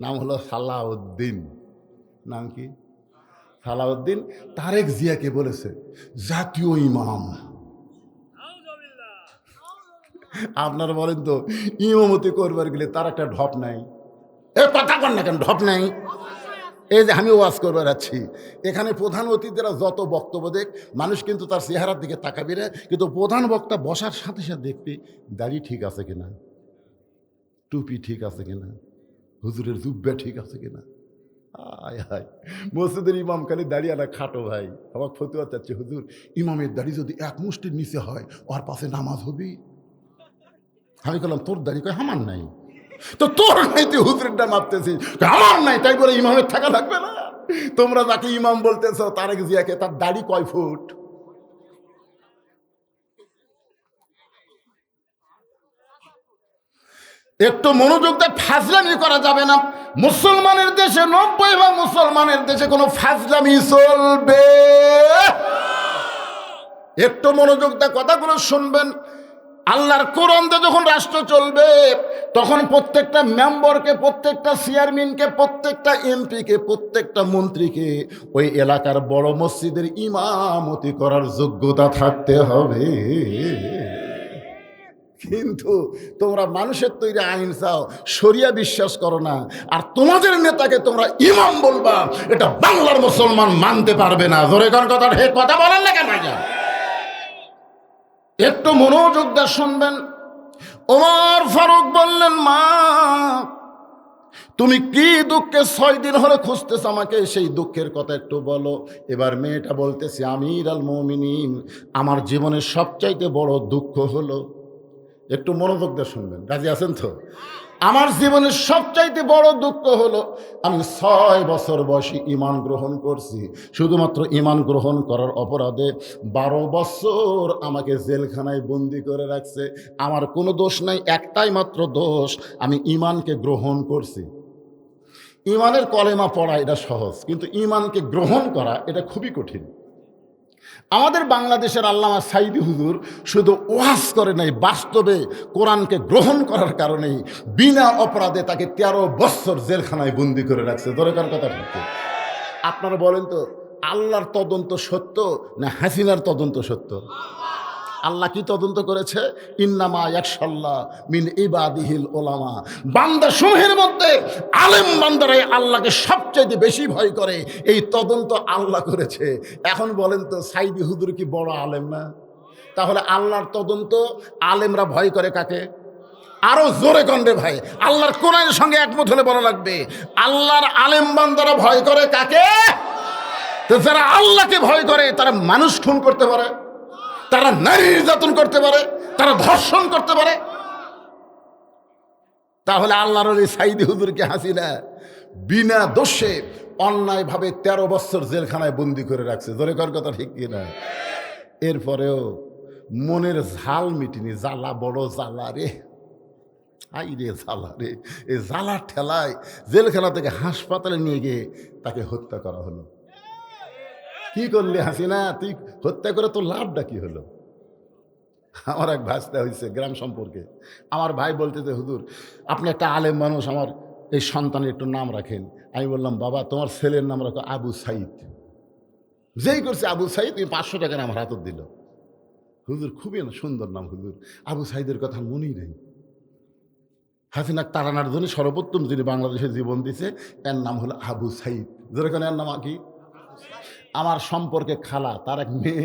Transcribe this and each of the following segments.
নাম হলো সালাউদ্দিন। নাম কি? সালাউদ্দিন। তারেক জিয়াকে বলেছে জাতীয় ইমাম। আপনারা বলেন তো, ইমামতি করবার গেলে তার একটা ঢপ নাই? এ কথা কন না কেন, ঢপ নাই? এই যে আমি ওয়াজ করবার যাচ্ছি, এখানে প্রধান অতিথিরা যত বক্তব্য দেখ, মানুষ কিন্তু তার চেহারার দিকে তাকাবি না, কিন্তু প্রধান বক্তা বসার সাথে সাথে দেখবি দাড়ি ঠিক আছে কিনা, টুপি ঠিক আছে কিনা, হুজুরের জুব্বা ঠিক আছে কিনা। আয় হায়, মসজিদের ইমাম খালি দাঁড়িয়ে না খাটো ভাই, আমার ফতুয়া চাচ্ছে, হুজুর ইমামের দাড়ি যদি এক মুষ্টির নিচে হয় ওর পাশে নামাজ হবি? আমি বললাম তোর দাড়ি? কয় আমার নাই। তো তোর নাই, তুই হুজুরেরটা মাপতেছিস? আমার নাই, তাই বলে ইমামের থাকা লাগবে না? তোমরা যাকে ইমাম বলতেছ তারেক জিয়াকে, তার দাড়ি কয় ফুট? একটু মনোযোগ দিয়ে ফাজলামি করা যাবে না। মুসলমানের দেশে 90 মুসলমানের দেশে কোনো ফাজলামি চলবে? একটু মনোযোগ দিয়ে কথাগুলো শুনবেন। আল্লাহর কোরআন দিয়ে যখন রাষ্ট্র চলবে, তখন প্রত্যেকটা মেম্বারকে, প্রত্যেকটা চেয়ারম্যানকে, প্রত্যেকটা এমপিকে, প্রত্যেকটা মন্ত্রীকে ওই এলাকার বড় মসজিদের ইমামতি করার যোগ্যতা থাকতে হবে। কিন্তু তোমরা মানুষের তৈরি আইন চাও, শরিয়া বিশ্বাস করো না, আর তোমাদের নেতাকে তোমরা ইমাম বলবা, এটা বাংলার মুসলমান মানতে পারবে না। জোরে কোন কথা, হে কথা বলেন না কেন? একটু মনোযোগ দিয়ে শুনবেন। ওমর ফারুক বললেন, মা তুমি কি দুঃখে 6 দিন হলে খুঁজতেছ আমাকে, সেই দুঃখের কথা একটু বলো। এবার মেয়েটা বলতেছে, আমির আল মুমিনিন, আমার জীবনের সবচাইতে বড় দুঃখ হলো, একটু মনোযোগ দিয়ে শুনবেন, রাজি আছেন তো? আমার জীবনের সবচাইতে বড় দুঃখ হলো, আমি 6 বছর বয়সে ঈমান গ্রহণ করছি। শুধুমাত্র ঈমান গ্রহণ করার অপরাধে 12 বছর আমাকে জেলখানায় বন্দি করে রাখছে। আমার কোনো দোষ নাই, একটাই মাত্র দোষ, আমি ঈমানকে গ্রহণ করছি। ঈমানের কলেমা পড়া এটা সহজ, কিন্তু ঈমানকে গ্রহণ করা এটা খুবই কঠিন। আমাদের বাংলাদেশের আল্লামা সাইদি হুজুর শুধু ওয়াজ করে নাই, বাস্তবে কোরআনকে গ্রহণ করার কারণেই বিনা অপরাধে তাকে 13 বছর জেলখানায় বন্দি করে রাখছে। দরকার কথা ঠিক। আপনারা বলেন তো, আল্লাহর তদন্ত সত্য না হাসিনার তদন্ত সত্য? আল্লাহ কি তদন্ত করেছে? ইন্নামা ইয়াখশাল্লাহ মিন ইবাদিহিল উলামা। বান্দা সমূহের মধ্যে আলেম বান্দারাই আল্লাহকে সবচেয়ে বেশি ভয় করে, এই তদন্ত আল্লাহ করেছে। এখন বলেন তো, সাইদি হুজুর কি বড় আলেম না? তাহলে আল্লাহর তদন্ত আলেমরা ভয় করে কাকে? আরো জোরে কন্ডে ভাই, আল্লাহর কোরআনের সঙ্গে একমত হলে বলা লাগবে, আল্লাহর আলেম বান্দারা ভয় করে কাকে? তো যারা আল্লাহকে ভয় করে তারা মানুষ খুন করতে পারে, তারা নারী নির্যাতন করতে পারে, তারা ধর্ষণ করতে পারে। তাহলে আল্লাহর ওই সাইদি হুজুরকে হাসিনা বিনা দোষে অন্যায়ভাবে 13 বছর জেলখানায় বন্দি করে রাখছে। জোরে কর কথা ঠিক কিনা? এরপরেও মনের ঝাল মিটিনি, জ্বালা বড় জ্বালা রে, আই রে জ্বালা রে। এই জ্বালার ঠেলায় জেলখানা থেকে হাসপাতালে নিয়ে গিয়ে তাকে হত্যা করা হলো। কি করলি হাসিনা, তুই হত্যা করে তোর লাভটা কি হলো? আমার এক ভাষা হয়েছে গ্রাম সম্পর্কে, আমার ভাই বলতেছে, হুজুর আপনি একটা আলেম মানুষ, আমার এই সন্তানের একটু নাম রাখেন। আমি বললাম, বাবা তোমার ছেলের নাম রাখো আবু সাইদ। যেই করছে আবু সাইদ, তুমি 500 টাকা আমার হাতত দিল। হুজুর খুবই সুন্দর নাম হুজুর, আবু সাইদের কথা মনেই নেই। হাসিনা তাড়ানোর জন্য সর্বোত্তম যিনি বাংলাদেশে জীবন দিছে, এর নাম হলো আবু সাইদ। যেরকম এর নাম কি? আমার সম্পর্কে খালা, তার এক মেয়ে,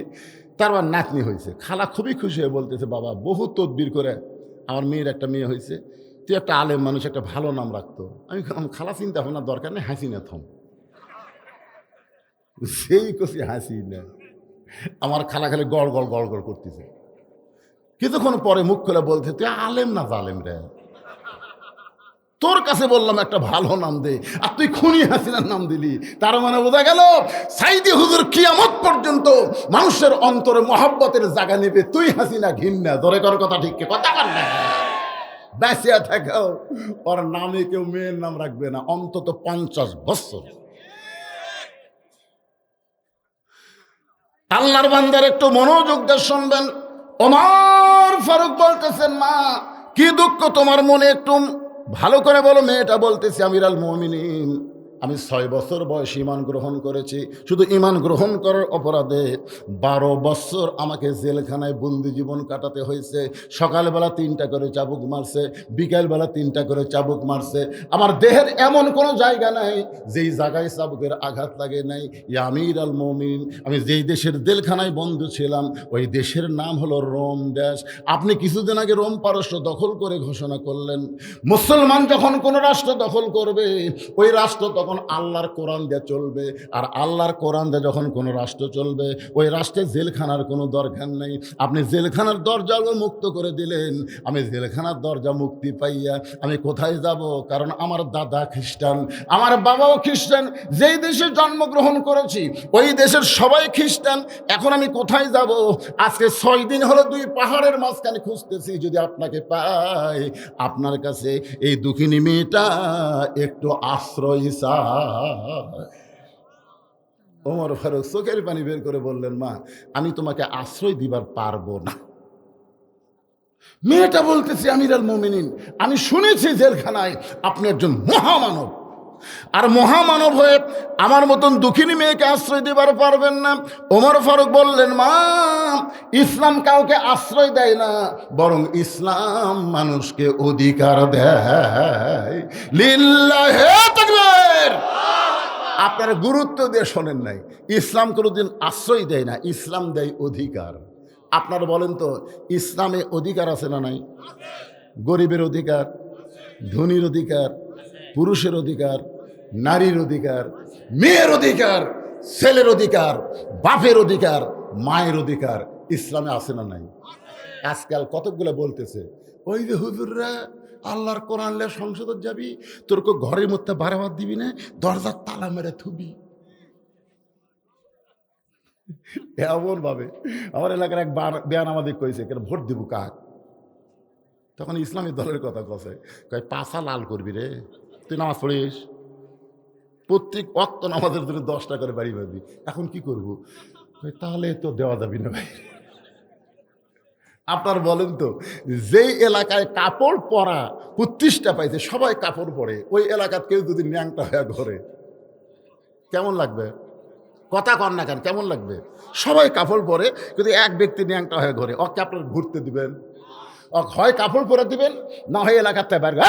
তার আবার নাতনি হয়েছে। খালা খুবই খুশি হয়ে বলতেছে, বাবা বহু তদবির করে আমার মেয়ের একটা মেয়ে হয়েছে, তুই একটা আলেম মানুষ, একটা ভালো নাম রাখতো। আমি খালা চিন্তা ভাবনার দরকার নেই, হাসি না থম। সেই খুশি হাসি না, আমার খালা খালি গড় গড় গড় গড় করতেছে। কিছুক্ষণ পরে মুখ খুলে বলতে, তুই আলেম না জালেম রে, তোর কাছে বললাম একটা ভালো নাম দে, আর তুই খুনি হাসিনার নাম দিলি। তার মানে বোঝা গেল সাইদি হুজুর কিয়ামত পর্যন্ত মানুষের অন্তরে মহব্বতের জায়গা নেবে, তুই হাসিনা ঘিন্না। ধরে কর কথা ঠিক, কথা কর না। বেঁচিয়া থাকাও ওর নামে কেউ মেয়ের নাম রাখবে না, অন্তত 50 বছর। আল্লাহর বান্দার একটু মনোযোগ দিয়ে শুনবেন। ওমর ফারুক বলতেছেন, মা কি দুঃখ তোমার মনে, একটু ভালো করে বলো। মেয়েটা বলতেছে আমিরাল মুমিনিন, আমি 6 বছর বয়সে ঈমান গ্রহণ করেছি। শুধু ঈমান গ্রহণ করার অপরাধে 12 বছর আমাকে জেলখানায় বন্দি জীবন কাটাতে হয়েছে। সকালবেলা 3টা করে চাবুক মারছে, বিকালবেলা 3টা করে চাবুক মারছে। আমার দেহের এমন কোনো জায়গা নাই যেই জায়গায় চাবুকের আঘাত লাগে নাই। ইয়া আমিরাল মুমিনিন, আমি যেই দেশের জেলখানায় বন্দী ছিলাম ওই দেশের নাম হলো রোম দেশ। আপনি কিছুদিন আগে রোম পারস্য দখল করে ঘোষণা করলেন। মুসলমান যখন কোনো রাষ্ট্র দখল করবে ওই রাষ্ট্র তখন আল্লাহর কোরআন দিয়ে চলবে, আর আল্লাহর কোরআন দিয়ে যখন কোনো রাষ্ট্র চলবে ওই রাষ্ট্রে জেলখানার কোনো দরকার নেই। আপনি জেলখানার দরজাও মুক্ত করে দিলেন। আমি জেলখানার দরজা মুক্তি পাইয়া আমি কোথায় যাব? কারণ আমার দাদা খ্রিস্টান, আমার বাবাও খ্রিস্টান, যেই দেশে জন্মগ্রহণ করেছি ওই দেশের সবাই খ্রিস্টান। এখন আমি কোথায় যাব? আজকে 6 দিন হলো 2 পাহাড়ের মাঝখানে খুঁজতেছি। যদি আপনাকে পাই, আপনার কাছে এই দুঃখিনী মেয়েটা একটু আশ্রয় চায়। ওমর ফারুক চোখের পানি বের করে বললেন, মা আমি তোমাকে আশ্রয় দিবার পারবো না। মেয়েটা বলতেছে আমিরাল মুমিনিন, আমি শুনেছি জেলখানায় আপনি একজন মহামানব, আর মহামানব হয়ে আমার মতন দুঃখিনী মেয়েকে আশ্রয় দিবার পারবেন না। ওমর ফারুক বললেন, মা ইসলাম কাউকে আশ্রয় দেয় না, বরং ইসলাম মানুষকে অধিকার দেয়। লিল্লাহে তাকবীর। আপনারা গুরুত্ব দিয়ে শোনেন নাই, ইসলাম কোনোদিন আশ্রয় দেয় না, ইসলাম দেয় অধিকার। আপনারা বলেন তো, ইসলামে অধিকার আছে না নাই? গরিবের অধিকার, ধনীর অধিকার, পুরুষের অধিকার, নারীর অধিকার, মেয়ের অধিকার, ছেলের অধিকার, বাপের অধিকার, মায়ের অধিকার ইসলামে আছে না নাই? আজকাল কতকগুলো বলতেছে, ওই যে হুজুররা আল্লাহর কোরআন লে সংসদত যাবি, তোর কো ঘরের মধ্যে বাড়াবার দিবি না, দরজার তালা মেরে থুবি। এমন ভাবে আমার এলাকার এক বেয়ান আমাদের কইছে, কেন ভোট দিব কাক? তখন ইসলামী দলের কথা কছে, কয় পাছা লাল করবি রে, তুই নামাজ পড়িস, প্রত্যেক ওয়াক্ত নামাজের জন্য 10টা করে বাড়ি পাবি, এখন কি করবো? তাহলে তো দেওয়া যাবি না ভাই। আপনার বলেন তো, যেই এলাকায় কাপড় পরা 25টা পাইছে, সবাই কাপড় পরে, ওই এলাকার কেউ যদি ন্যাংটা হয়ে ঘরে, কেমন লাগবে? কথা কন না কেন, কেমন লাগবে? সবাই কাপড় পরে, কিন্তু এক ব্যক্তি ন্যাংটা হয়ে ঘরে, ওকে আপনার ঘুরতে দিবেন? হয় কাপড় পরে দিবেন, না হয় এলাকাতে বাইরে।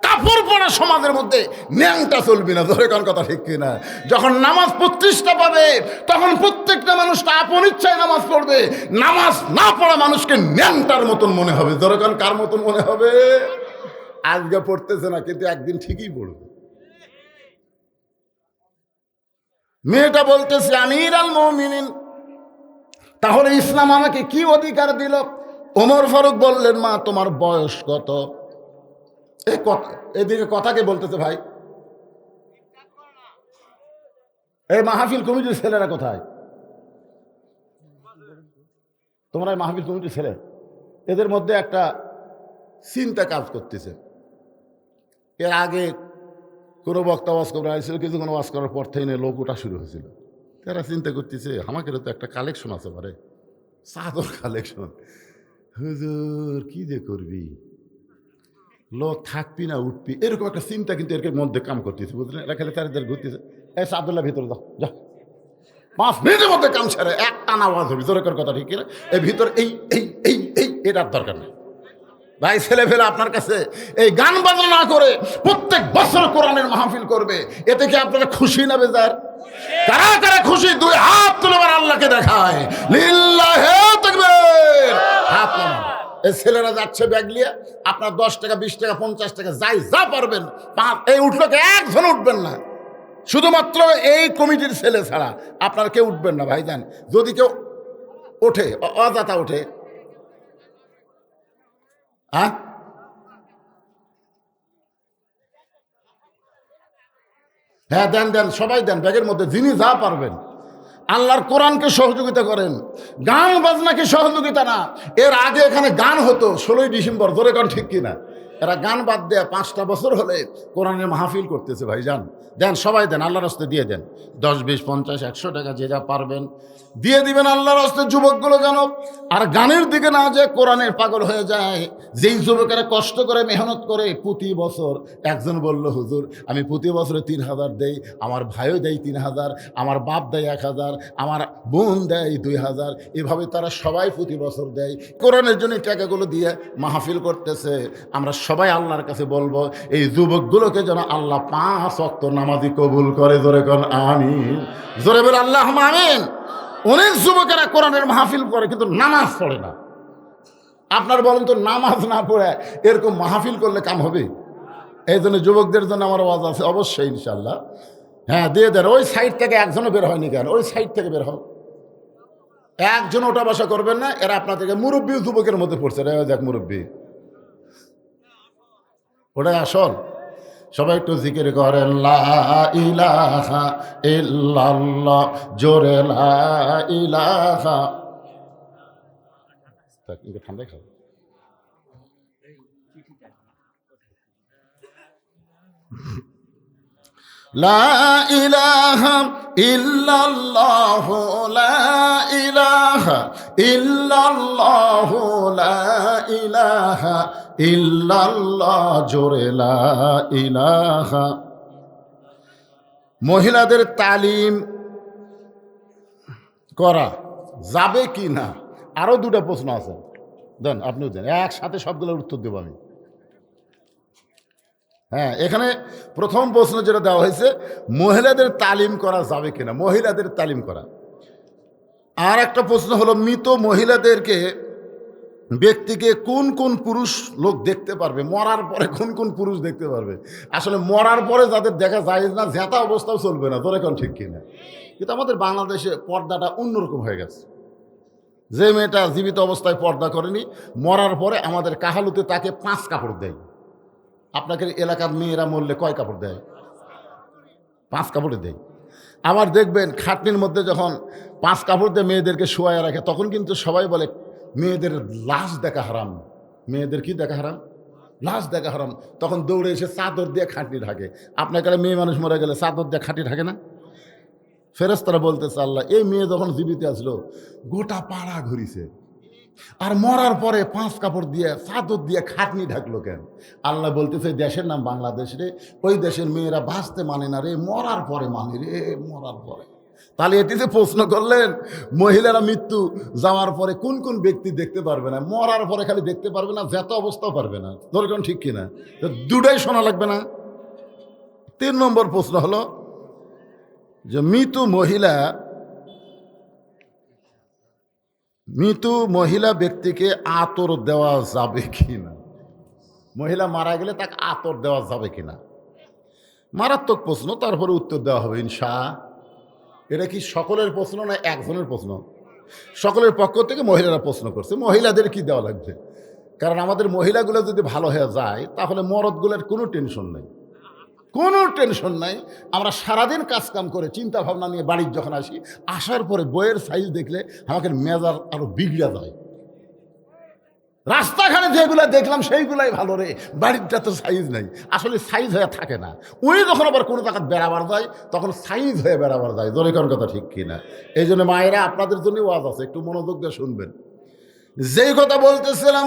কাপড় পরা সমাজের মধ্যে ন্যাংটা চলবি না, ধরে কোন কথা ঠিক কিনা? যখন নামাজ 25টা পাবে তখন প্রত্যেকটা মানুষটা আপন ইচ্ছায় নামাজ পড়বে। নামাজ না পড়া মানুষকে ন্যাংটার মতন মনে হবে। ধরে কোন কার মতন মনে হবে? আজকে পড়তেছে না, কিন্তু একদিন ঠিকই পড়বে। মেয়েটা বলতেছে আমিরাল মুমিনিন, তাহলে ইসলাম আমাকে কি অধিকার দিল? ওমর ফারুক বললেন, মা তোমার বয়স কত? এদিকে কথাকে বলতেছে ভাই, এই মাহফিল কমিটির ছেলেরা কোথায়? তোমরা মাহফিল কমিটির ছেলে, এদের মধ্যে একটা চিন্তা কাজ করতেছে। এর আগে কোনো বক্তা ওয়াজ করে আসছিল, কিছুক্ষণ ওয়াজ করার পর থেকে লোক ওঠা শুরু হয়েছিল। তারা চিন্তা করতেছে, আমাকে তো একটা কালেকশন আছে পারে, চাদর কালেকশন। হুজুর কি যে করবি, লোক থাকবি না উঠবি, এরকম একটা চিন্তা কিন্তু এর মধ্যে কাম করতেছে, বুঝলেন? এরা খেলে চারিদের ঘুরতেছে, এই সাদুল্লাহ ভিতরে যাও, যা 5 মিনিটের মধ্যে কাম সেরে একটা আওয়াজ হবে। জোরের কথা ঠিক কিনা? এই ভিতর এই এই এই এই এটার দরকার নেই ভাই। ছেলে ফেলে আপনার কাছে এই গান বাজনা না করে প্রত্যেক বছর কোরআনের মাহফিল করবে, এতে কি আপনারা খুশি না বেজার? কারা কারা খুশি? 2 হাত তুলে আল্লাহকে দেখায়, লিল্লাহে তাকবীর। হাত নামান। এই ছেলেরা যাচ্ছে ব্যাগ নিয়ে, আপনার 10 টাকা 20 টাকা 50 টাকা যাই যা পারবেন, এই উঠলো কে? একজন উঠবেন না, শুধুমাত্র এই কমিটির ছেলে ছাড়া আপনারা কেউ উঠবেন না ভাইজান। যদি কেউ ওঠে, অযথা ওঠে, হ্যাঁ হ্যাঁ দেন দেন, সবাই দেন, ব্যাগের মধ্যে যিনি যা পারবেন। আল্লাহর কোরআনকে সহযোগিতা করেন, গান বাজনাকে সহযোগিতা না। এর আগে এখানে গান হতো 16ই ডিসেম্বর, ধরে গান ঠিক কিনা? এরা গান বাদ দেয়া 5টা বছর হলে কোরআনের মাহফিল করতেছে। ভাই যান, দেন, সবাই দেন, আল্লাহর রাস্তে দিয়ে দেন। 10, 20, 50, 100 টাকা যে যা পারবেন দিয়ে দিবেন আল্লাহর রাস্তে। যুবকগুলো যেন আর গানের দিকে না যে কোরআনের পাগল হয়ে যায়। যেই যুবকেরা কষ্ট করে মেহনত করে প্রতি বছর, একজন বলল, হুজুর আমি প্রতি বছরে 3000 দেই, আমার ভাইও দেয় 3000, আমার বাপ দেয় 1000, আমার বোন দেয় 2000, এভাবে তারা সবাই প্রতি বছর দেয়। কোরআনের জন্য টাকাগুলো দিয়ে মাহফিল করতেছে। আমরা সবাই আল্লাহর কাছে বলবো এই যুবকগুলোকে যেন আল্লাহ 5 ওয়াক্ত নামাজি কবুল করে। জোরে কোন আমিন, জোরে বলে আল্লাহুম্মা আমিন। অনেক যুবকেরা কোরআনের মাহফিল করে কিন্তু নামাজ পড়ে না। আপনার বলেন তো, নামাজ না পড়ে এরকম মাহফিল করলে কাম হবে? এই জন্য যুবকদের জন্য আমার আওয়াজ আছে অবশ্যই, ইনশাল্লাহ। হ্যাঁ, দিয়ে দেন। ওই সাইড থেকে একজনও বের হয়নি কেন? ওই সাইড থেকে বের হও। একজন ওটা বসা করবেন না। এরা আপনাদেরকে মুরব্বী যুবকের মধ্যে পড়ছে। দেখ মুরব্বী, ওটাই আসল। সবাই একটু জিকির করেন, লা ইলাহা ইল্লাল্লাহ, জোরে লা ইলাহা। ঠান্ডাই খাও। লা ইলাহা ইল্লাল্লাহ, লা ইলাহা ইল্লাল্লাহ, লা ইলাহা ইল্লাল্লাহ, জোরে লা ইলাহা। মহিলাদের তালিম করা যাবে কি না? আরো 2টা প্রশ্ন আছে, দেন, আপনিও দেন, একসাথে সবগুলোর উত্তর দেবো আমি। হ্যাঁ, এখানে প্রথম প্রশ্ন যেটা দেওয়া হয়েছে, মহিলাদের তালিম করা যাবে কিনা, মহিলাদের তালিম করা। আর একটা প্রশ্ন হলো, মৃত মহিলাদেরকে ব্যক্তিকে কোন কোন পুরুষ লোক দেখতে পারবে, মরার পরে কোন কোন পুরুষ দেখতে পারবে? আসলে মরার পরে যাদের দেখা যায় না, জেতা অবস্থাও চলবে না, তোর এখন ঠিক কিনা? কিন্তু আমাদের বাংলাদেশে পর্দাটা অন্যরকম হয়ে গেছে। যে মেয়েটা জীবিত অবস্থায় পর্দা করেনি, মরার পরে আমাদের কাহালুতে তাকে 5 কাপড় দেয়। আপনাকে এলাকার মেয়েরা মরলে কয় কাপড় দেয়? 5 কাপড়ে দেয়। আবার দেখবেন খাটনির মধ্যে যখন 5 কাপড় দিয়ে মেয়েদেরকে শোয়ায় রাখে, তখন কিন্তু সবাই বলে মেয়েদের লাশ দেখা হারাম। মেয়েদের কি দেখা হারাম? লাশ দেখা হারাম। তখন দৌড়ে এসে চাদর দিয়ে খাটনি ঢাকে। আপনার কাছে মেয়ে মানুষ মরে গেলে চাদর দিয়ে খাটনি ঢাকে না? ফেরেশতারা বলতেছে, আল্লাহ, এই মেয়ে যখন জীবিত আসলো গোটা পাড়া ঘুরিছে, আর মরার পরে 5 কাপড় দিয়ে চাদর দিয়ে খাটনি ঢাকলো কেন? আল্লাহ বলতেছে, দেশের নাম বাংলাদেশ রে, ওই দেশের মেয়েরা বাঁচতে মানে না রে, মরার পরে মানে রে, মরার পরে। তাহলে এটিতে প্রশ্ন করলেন, মহিলারা মৃত্যু যাওয়ার পরে কোন কোন ব্যক্তি দেখতে পারবে না? মরার পরে খালি দেখতে পারবে না, যত অবস্থাও পারবে না। ধরুন ঠিক কিনা? দুটাই শোনা লাগবে না? 3 নম্বর প্রশ্ন হলো যে মৃত মহিলা ব্যক্তিকে আতর দেওয়া যাবে কিনা? মহিলা মারা গেলে তাকে আতর দেওয়া যাবে কিনা? মারাত্মক প্রশ্ন, তারপরে উত্তর দেওয়া হবে ইনশাআল্লাহ। এটা কি সকলের প্রশ্ন না একজনের প্রশ্ন? সকলের পক্ষ থেকে মহিলারা প্রশ্ন করছে, মহিলাদের কি দেওয়া লাগবে? কারণ আমাদের মহিলাগুলো যদি ভালো হয়ে যায়, তাহলে মরদগুলোর কোনো টেনশন নেই, কোনো টেনশন নাই। আমরা সারাদিন কাজকাম করে চিন্তা ভাবনা নিয়ে বাড়ির যখন আসি, আসার পরে বইয়ের সাইজ দেখলে আমাকে মেজাজ আরো বিগড়া যায়। রাস্তাঘাটে যেগুলো দেখলাম সেইগুলাই ভালো রে, বাড়িটা তো সাইজ নাই। আসলে সাইজ হয়ে থাকে না। উনি যখন আবার কোনো জায়গায় বেড়াবার যায়, তখন সাইজ হয়ে বেড়াবার যায়। জোরে কোন কথা ঠিক কিনা? এই জন্য মায়েরা, আপনাদের জন্য ওয়াজ আছে, একটু মনোযোগ দিয়ে শুনবেন। যেই কথা বলতেছিলাম,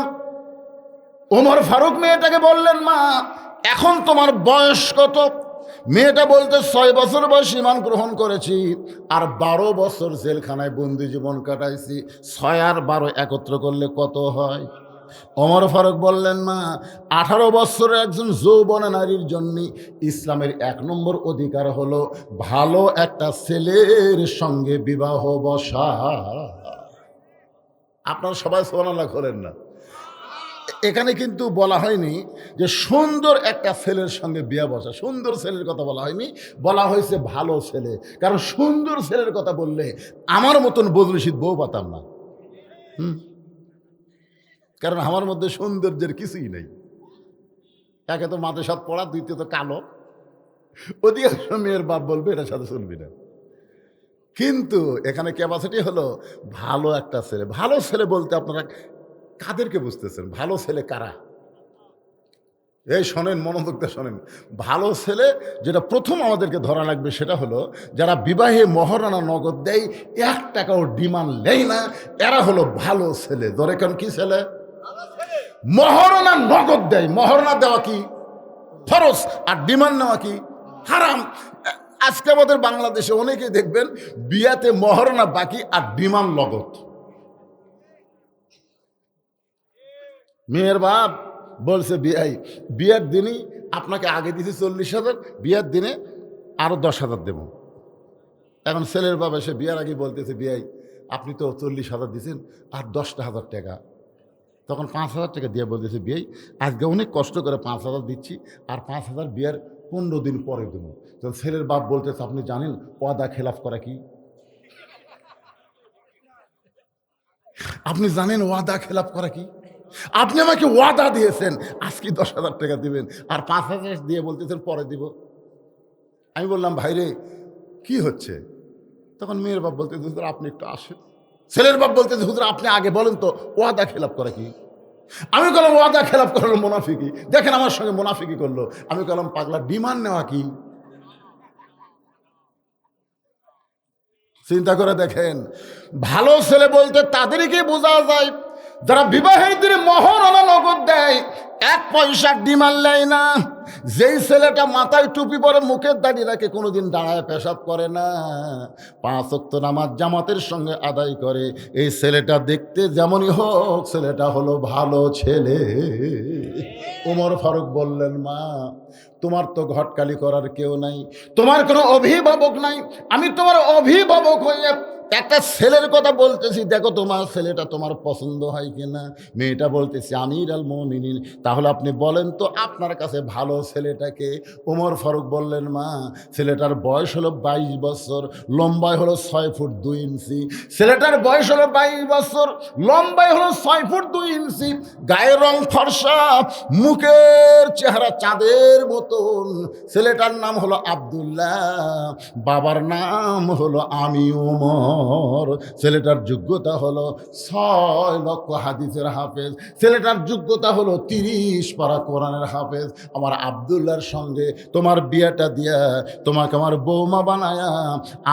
ওমর ফারুক মেয়েটাকে বললেন, মা এখন তোমার বয়স কত? মেয়েটা বলতে 6 বছর বয়স ঈমান গ্রহণ করেছি, আর 12 বছর জেলখানায় বন্দি জীবন কাটাইছি। 6 আর 12 একত্র করলে কত হয়? ওমর ফারুক বললেন, মা 18 বছরের একজন যৌবনা নারীর জন্য ইসলামের 1 নম্বর অধিকার হলো ভালো একটা ছেলের সঙ্গে বিবাহ বসা। আপনারা সবাই সুবহানাল্লাহ করেন না? এখানে কিন্তু বলা হয়নি যে সুন্দর একটা ছেলের সঙ্গে বিয়ে বসা, সুন্দর ছেলের কথা বলা হয়নি, বলা হয়েছে ভালো ছেলে। কারণ সুন্দর ছেলের কথা বললে আমার মতন বদরশীদ বউ পাতাম না। কারণ আমার মধ্যে সৌন্দর্যের কিছুই নেই। একে তো মাথা সাত পড়া, দ্বিতীয়ত কালো। অধিকাংশ মেয়ের বাপ বলবে এটার সাথে চলবি না। কিন্তু এখানে ক্যাপাসিটি হলো ভালো একটা ছেলে। ভালো ছেলে বলতে আপনারা কাদেরকে বুঝতেছেন? ভালো ছেলে কারা? এই শোনেন, মনোযোগ দিয়ে শোনেন। ভালো ছেলে যেটা প্রথম আমাদেরকে ধরা লাগবে সেটা হলো যারা বিবাহে মহারণা নগদ দেয়, 1 টাকাও ডিমান্ড নেয় না, এরা হলো ভালো ছেলে। ধরে কেন কি ছেলে? মহারণা নগদ দেয়। মহারণা দেওয়া কি ফরজ, আর ডিমান্ড নেওয়া কি হারাম। আজকে আমাদের বাংলাদেশে অনেকেই দেখবেন বিয়াতে মহারণা বাকি আর ডিমান্ড নগদ। মেয়ের বাপ বলছে বিয়ের দিনই আপনাকে আগে দিয়েছি 40,000, বিয়ের দিনে আরো 10,000 দেব। এখন ছেলের বাবা সে বিয়ার আগে বলতেছে আপনি তো 40,000 দিয়েছেন, আর 10,000 টাকা। তখন 5,000 টাকা দিয়ে বলতেছে আজকে অনেক কষ্ট করে 5,000 দিচ্ছি, আর 5,000 বিয়ার 15 দিন পরে দেবো। তখন ছেলের বাপ বলতেছে আপনি জানেন ওয়াদা খেলাফ করা কি? আপনি জানেন ওয়াদা খেলাফ করা কি? আপনি আমাকে ওয়াদা দিয়েছেন আজকে 10,000 টাকা দিবেন, আর 5,000 দিয়ে বলতেছেন পরে দিব। আমি বললাম ভাইরে কি হচ্ছে? তখন মেয়ের বাপ বলতেছে হুজুর আপনি একটু আসেন। ছেলের বাপ বলতেছে হুজুর আপনি আগে বলেন তো ওয়াদা খেলাফ করা কি? আমি বললাম ওয়াদা খেলাফ করার মুনাফিকি। দেখেন আমার সঙ্গে মুনাফিকি করলো। আমি বললাম পাগলা, ডিমান্ড নেওয়া কি? চিন্তা করে দেখেন, ভালো ছেলে বলতে তাদেরকে বোঝা যায় যারা বিবাহের দিনে মহারণা নগদ দেয়, 1 পয়সা ডিমান্ড নেয় না। যেই ছেলেটা মাথায় টুপি পরে মুখের দাড়ি রাখে, কোনোদিন দাঁড়ায় পেশাব করে না, 5 ওয়াক্ত নামাজ জামাতের সঙ্গে আদায় করে, এই ছেলেটা দেখতে যেমনই হোক ছেলেটা হলো ভালো ছেলে। ওমর ফারুক বললেন মা তোমার তো ঘটকালি করার কেউ নাই, তোমার কোনো অভিভাবক নাই, আমি তোমার অভিভাবক হয়ে একটা ছেলের কথা বলতেছি, দেখো তোমার ছেলেটা তোমার পছন্দ হয় কিনা। মেয়েটা বলতেছে আমির আল মুমিনিন, তাহলে আপনি বলেন তো আপনার কাছে ভালো ছেলেটাকে। ওমর ফারুক বললেন মা ছেলেটার বয়স হলো 22 বছর, লম্বায় হলো 6 ফুট 2 ইঞ্চি। ছেলেটার বয়স হলো 22 বছর, লম্বায় হলো 6 ফুট 2 ইঞ্চি, গায়ের রং ফর্সা, মুখের চেহারা চাঁদের মতন। ছেলেটার নাম হলো আব্দুল্লাহ, বাবার নাম হলো আমি ওমর। ছেলেটার যোগ্যতা হলো 6 লক্ষ হাদিসের হাফেজ, ছেলেটার যোগ্যতা হলো 30 পারা কোরআনের হাফেজ। আমার আব্দুল্লাহর সঙ্গে তোমার বিয়েটা দিয়া তোমাকে আমার বৌমা বানায়া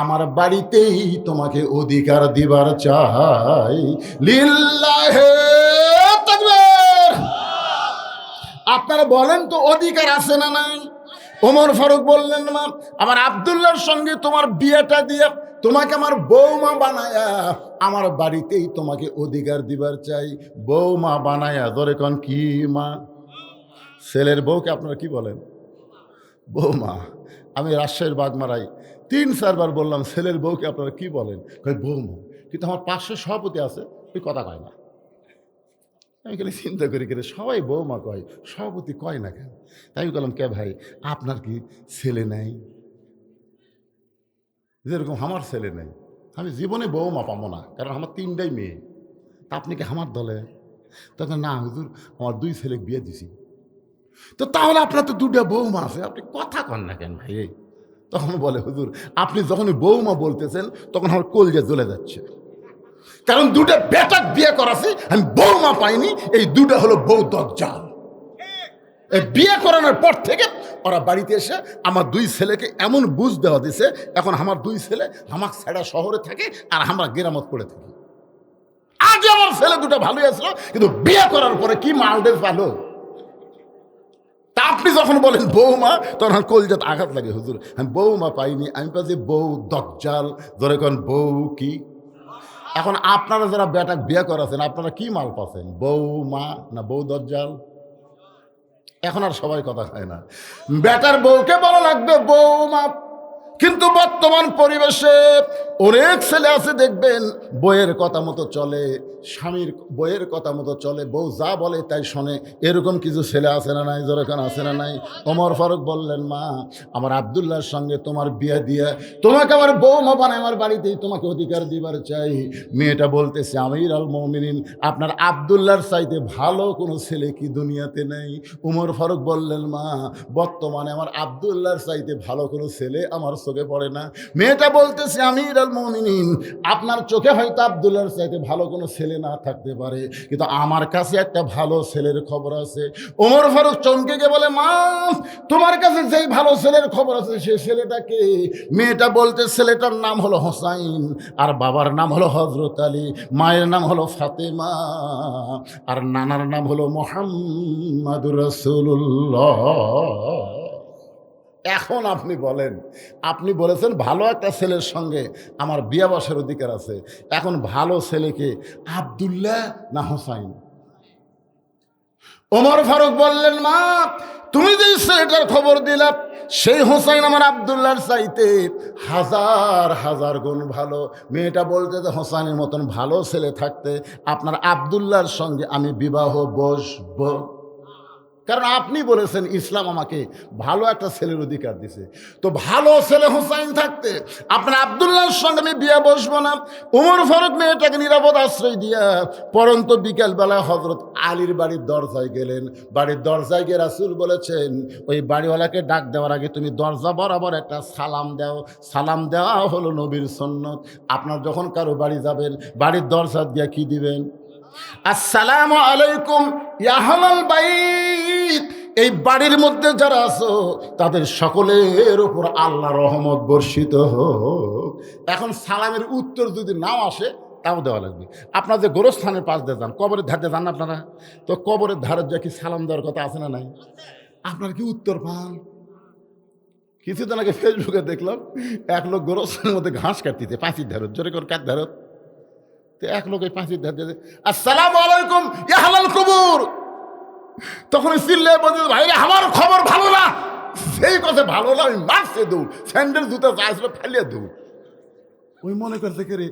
আমার বাড়িতেই তোমাকে অধিকার দিবার চাই। লিল্লাহে তাকবীর। আপনারা বলেন তো অধিকার আছে না নাই? ওমর ফারুক বললেন মা আমার আব্দুল্লাহর সঙ্গে তোমার বিয়েটা দিয়ে তোমাকে আমার বৌমা বানায়া আমার বাড়িতেই তোমাকে অধিকার দিবার চাই। বৌমা বানায়া ধরে কন কি মা? ছেলের বউকে আপনারা কি বলেন? বৌমা। আমি রাজশাহীর বাগমারাই 3-4 বার বললাম ছেলের বউকে আপনারা কি বলেন? কই বৌমা। কিন্তু আমার পাশে সভাপতি আছে, ওই কথা কয় না। আমি খালি চিন্তা করি করে সবাই বৌমা কয়, সভাপতি কয় না কেন? তাই আমি বললাম কে ভাই আপনার কি ছেলে নাই? যেরকম আমার ছেলে নেই, আমি জীবনে বৌমা পাবো না, কারণ আমার 3টাই মেয়ে। তা আপনি কি আমার দলে? তখন না হুজুর আমার 2 ছেলে বিয়ে দিছি। তো তাহলে আপনার তো 2টা বৌমা আছে, আপনি কথা কন না কেন ভাই? তখন বলে হুজুর আপনি যখনই বৌমা বলতেছেন তখন আমার কলজে জ্বলে যাচ্ছে, কারণ 2টা বেটা বিয়ে করাছি, আমি বৌমা পাইনি। এই 2টা হলো বউ দজ্জাল। এই বিয়ে করানোর পর থেকে ওরা বাড়িতে এসে আমার 2 ছেলেকে এমন বুঝ দেওয়া দিছে, এখন আমার 2 ছেলে আমার ছেড়া শহরে থাকে আর আমরা গ্রামত পড়ে থাকি। আগে আমার ছেলে 2টা ভালোই আসলো, কিন্তু বিয়ে করার পরে কি মালদের ভালো। তা আপনি যখন বলেন বৌমা তখন কলজাত আঘাত লাগে হুজুর, আমি বৌমা পাইনি, আমি পাচ্ছি বউ দজ্জাল। ধরে কোন বউ কি? এখন আপনারা যারা বেটা বিয়ে করাছেন আপনারা কি মাল পাচ্ছেন, বৌমা না বউ দজ্জাল? এখন আর সবাই কথা খায় না, বেটার বউকে বলা লাগবে বৌমা। কিন্তু বর্তমান পরিবেশে অনেক ছেলে আছে দেখবেন বইয়ের কথা মতো চলে, স্বামীর বইয়ের কথা মতো চলে, বউ যা বলে তাই শোনে। এরকম কিছু ছেলে আছে না নাই? যেরকম আছে না নাই? ওমর ফারুক বললেন মা আমার আব্দুল্লাহর সঙ্গে তোমার বিয়ে দিয়ে তোমাকে আমার বৌমা বানায় আমার বাড়িতেই তোমাকে অধিকার দিবার চাই। মেয়েটা বলতেছে আমির আল মুমিনিন আপনার আব্দুল্লাহর চাইতে ভালো কোনো ছেলে কি দুনিয়াতে নেই? ওমর ফারুক বললেন মা বর্তমানে আমার আব্দুল্লাহর চাইতে ভালো কোনো ছেলে আমার চোখে পড়ে না। মেয়েটা বলতেছে আমির আল মুমিনিন আপনার চোখে হয়তো আব্দুল্লাহর চাইতে ভালো কোনো ছেলে ছেলে না থাকতে পারে, কিন্তু আমার কাছে একটা ভালো ছেলের খবর আছে। ওমর ফারুক চমকে গিয়ে বলে, মা, তোমার কাছে যেই ভালো ছেলের খবর আছে সে ছেলেটাকে? মেয়েটা বলতে, ছেলেটার নাম হলো হোসাইন, আর বাবার নাম হলো হযরত আলী, মায়ের নাম হলো ফাতেমা, আর নানার নাম হলো মুহাম্মাদুর রাসূলুল্লাহ। এখন আপনি বলেন, আপনি বলেছেন ভালো একটা ছেলের সঙ্গে আমার বিয়ে বসার অধিকার আছে। এখন ভালো ছেলেকে আব্দুল্লাহ না হোসাইন? ওমর ফারুক বললেন, মা, তুমি যে ছেলেটার খবর দিলা সেই হোসাইন আমার আব্দুল্লাহর চাইতে হাজার হাজার গুণ ভালো। মেয়েটা বলতে যে হোসাইনের মতন ভালো ছেলে থাকতে আপনার আব্দুল্লাহর সঙ্গে আমি বিবাহ বসবো, কারণ আপনি বলেছেন ইসলাম আমাকে ভালো একটা ছেলের অধিকার দিছে। তো ভালো ছেলে হোসাইন থাকতে আপনার আব্দুল্লাহর সঙ্গে আমি বিয়ে বসবো না। ওমর ফারুক মেয়েটাকে নিরাপদ আশ্রয় দিয়া পরন্ত বিকেলবেলা হযরত আলীর বাড়ির দরজায় গেলেন। বাড়ির দরজায় গিয়ে রাসূল বলেছেন, ওই বাড়িওয়ালাকে ডাক দেওয়ার আগে তুমি দরজা বরাবর একটা সালাম দাও। সালাম দেওয়া হলো নবীর সুন্নত। আপনার যখন কারো বাড়ি যাবেন, বাড়ির দরজা দিয়ে কি দিবেন? আসসালামু আলাইকুম ইয়া আহলাল বাইত। এই বাড়ির মধ্যে যারা আছো তাদের সকলের উপর আল্লাহর রহমত বর্ষিত হোক। এখন সালামের উত্তর যদি নাও আসে তাও দেওয়া লাগবে। আপনার যে গোরস্থানের পাশ দিয়ে যান, কবরের ধার দিয়ে যান আপনারা, তো কবরের ধারে যা কি সালাম দেওয়ার কথা আছে না নাই? আপনার কি উত্তর পান? কিছুদিন আগে ফেসবুকে দেখলাম এক লোক গোরস্থানের মধ্যে ঘাস কাটতেছে, পাঁচির ধারত, জোরে করে কাট ধারত। তো এক লোক এই পাঁচির ধার দিয়ে আসসালামু আলাইকুম ইয়া আহলাল কুবুর। তখন চিল্লে বলছে, ভাইরা আমার খবর ভালো না। সেই কথা ভালো না, আমি মারছে দৌড়, স্যান্ডেল জুতা চাইছিল ফেলিয়ে দৌড়। ওই মনে করছে কে রে,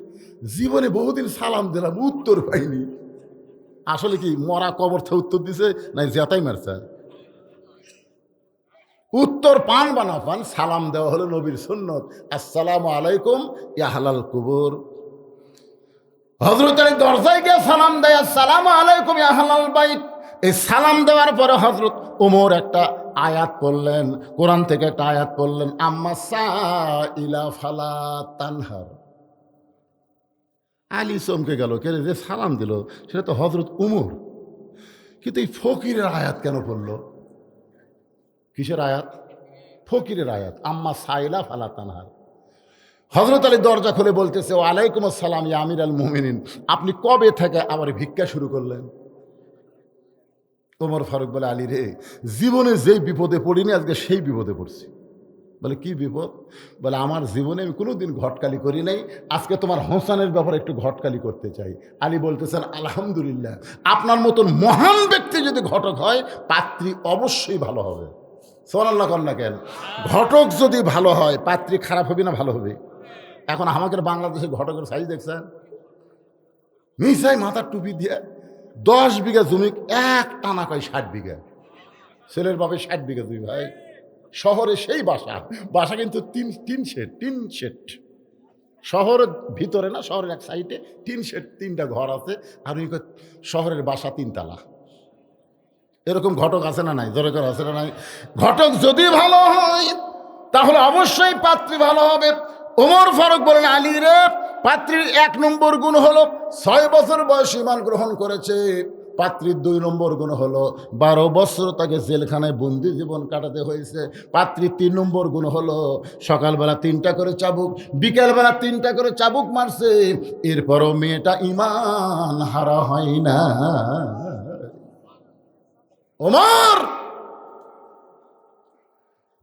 জীবনে বহুদিন সালাম দিলাম, উত্তর পাইনি। আসলে কি মরা কবর থেকে উত্তর দিছে না জেতাই মারছে? উত্তর পান বা না পান, সালাম দেওয়া হলো নবীর সুন্নত। আসসালামু আলাইকুম ইয়া আহলাল কুবুর। হযরত আলী দরজায় গিয়ে সালাম দেয়, আসসালামু আলাইকুম ইয়া আহলাল বাইত। এই সালাম দেওয়ার পরে হযরত ওমর একটা আয়াত পড়লেন, কোরআন থেকে একটা আয়াত পড়লেন, আম্মা সাইলা ফালা তানহার। আলী চমকে গেল, কে যে সালাম দিল সেটা তো হযরত ওমর, কিন্তু এই ফকিরের আয়াত কেন পড়ল? কিসের আয়াত? ফকিরের আয়াত, আম্মা সাইলা ফালা তানহার। হযরত আলী দরজা খুলে বলতেছে, ও আলাইকুম আসসালাম ইয়া আমির আল মুমিনিন, আপনি কবে থেকে আবার ভিক্ষা শুরু করলেন? ওমর ফারুক বলে, আলী রে, জীবনে যেই বিপদে পড়িনি আজকে সেই বিপদে পড়ছি। বলে, কি বিপদ? বলে, আমার জীবনে আমি কোনোদিন ঘটকালি করি নাই, আজকে তোমার হোসানের ব্যাপারে একটু ঘটকালি করতে চাই। আলী বলতেছেন, আলহামদুলিল্লাহ, আপনার মতন মহান ব্যক্তি যদি ঘটক হয় পাত্রী অবশ্যই ভালো হবে। সুবহানাল্লাহ কন না কেন? ঘটক যদি ভালো হয় পাত্রী খারাপ হবে না ভালো হবে? এখন আমাদের বাংলাদেশে ঘটকের সাইজ দেখছেন, মিসাই মাথার টুপি দিয়ে 10 বিঘা জমি এক টানা কয় 60 বিঘা। ছেলের বাপে 60 বিঘা জমি ভাই। শহরে সেই বাসা, বাসা কিন্তু তিন শেড। শহরের ভিতরে না, শহরের এক সাইডে 3 শেড, 3টা ঘর আছে, আর ওই শহরের বাসা 3 তালা। এরকম ঘটক আছে না নাই? জোরে করে আছে না নাই? ঘটক যদি ভালো হয় তাহলে অবশ্যই পাত্রী ভালো হবে। ওমর ফারুক বলেন, আলী রে, পাত্রীর 1 নম্বর গুণ হলো 6 বছর বয়সে ঈমান গ্রহণ করেছে। পাত্রীর 2 নম্বর গুণ হলো 12 বছর তাকে জেলখানায় বন্দি জীবন কাটাতে হয়েছে। পাত্রীর 3 নম্বর গুণ হলো সকালবেলা 3টা করে চাবুক, বিকেলবেলা 3টা করে চাবুক মারছে, এরপরও মেয়েটা ঈমান হারা হয় না। ওমর,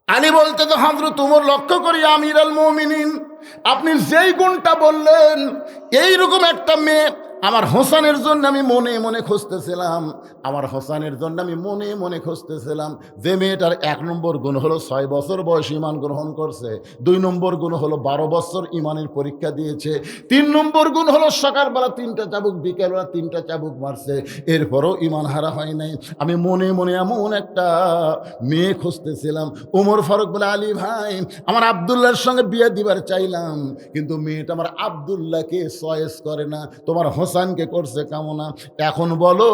আলী বলতে তো হযরত ওমর লক্ষ্য করি, আমির আল মুমিনিন, আপনি যেই গুণটা বললেন এইরকম একটা মেয়ে আমার হোসেনের জন্য আমি মনে মনে খুঁজতেছিলাম। আমার হোসেনের জন্য আমি মনে মনে খুঁজতেছিলাম যে মেয়েটার 1 নম্বর গুণ হলো 6 বছর বয়স ঈমান গ্রহণ করছে, 2 নম্বর গুণ হলো 12 বছর ঈমানের পরীক্ষা দিয়েছে, 3 নম্বর গুণ হলো সকালবেলা 3টা চাবুক, বিকেলবেলা 3টা চাবুক মারছে, এরপরও ঈমান হারা হয় নাই। আমি মনে মনে এমন একটা মেয়ে খুঁজতেছিলাম। ওমর ফারুক বলে, আলী ভাই, আমার আব্দুল্লাহর সঙ্গে বিয়ে দিবার চাইলাম, কিন্তু মেয়েটা আমার আব্দুল্লাহকে চয়েস করে না, তোমার হোসেনকে করছে কামনা। এখন বলো